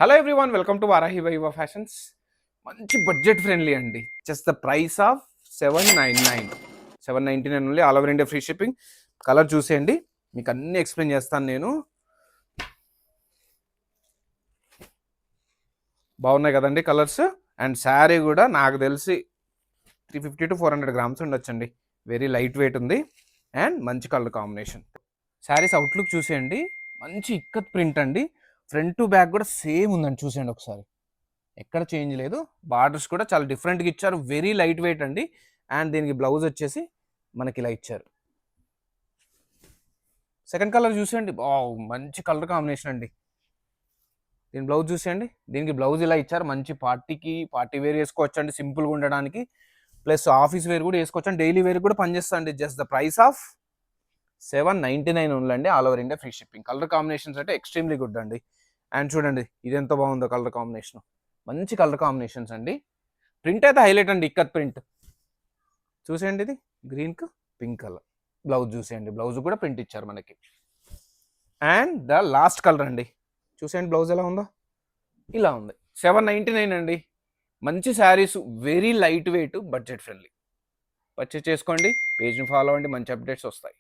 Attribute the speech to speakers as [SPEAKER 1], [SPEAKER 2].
[SPEAKER 1] Hello everyone, welcome to Varahi viva fashions. మంచి budget friendly అండి. Just the price of 799 only. All over India free shipping. Colour చూసేయండి, మీకు అన్ని explain చేస్తాను నేను. బాగున్నాయి కదండి కలర్స్. అండ్ శారీ కూడా నాకు తెలిసి 350 to 400 గ్రామ్స్ ఉండొచ్చండి. వెరీ లైట్ వెయిట్ ఉంది అండ్ మంచి కలర్ కాంబినేషన్. శారీస్ అవుట్లుక్ చూసేయండి, మంచి ఇక్కత్ ప్రింట్ అండి. ఫ్రంట్ టు బ్యాక్ కూడా సేమ్ ఉందండి, చూసేయండి ఒకసారి, ఎక్కడ చేంజ్ లేదు. బార్డర్స్ కూడా చాలా డిఫరెంట్గా ఇచ్చారు, వెరీ లైట్ వెయిట్ అండి. అండ్ దీనికి బ్లౌజ్ వచ్చేసి మనకి ఇలా ఇచ్చారు. సెకండ్ కలర్ చూసేయండి, మంచి కలర్ కాంబినేషన్ అండి. దీని బ్లౌజ్ చూసేయండి, దీనికి బ్లౌజ్ ఇలా ఇచ్చారు. మంచి పార్టీ వేర్ వేసుకోవచ్చు అండి, సింపుల్గా ఉండడానికి. ప్లస్ ఆఫీస్ వేర్ కూడా వేసుకోవచ్చు అండి, డైలీ వేర్ కూడా పనిచేస్తా అండి. Just the price of 799 only అండి. All over India free shipping. Colour combinations అంటే ఎక్స్ట్రీమ్లీ గుడ్ అండి. అండ్ చూడండి ఇది ఎంత బాగుందో కలర్ కాంబినేషన్, మంచి కలర్ కాంబినేషన్స్ అండి. ప్రింట్ అయితే హైలైట్ అండి, ఇక్కత్ ప్రింట్ చూసేయండి. ఇది గ్రీన్కు పింక్ కలర్. బ్లౌజ్ చూసేయండి, బ్లౌజ్ కూడా ప్రింట్ ఇచ్చారు మనకి. అండ్ ద లాస్ట్ కలర్ అండి, చూసేయండి బ్లౌజ్ ఎలా ఉందో, ఇలా ఉంది. 799 అండి. మంచి saris, very light weight, budget friendly. Purchase చేసుకోండి, పేజ్ని ఫాలో అవ్వండి, మంచి అప్డేట్స్ వస్తాయి.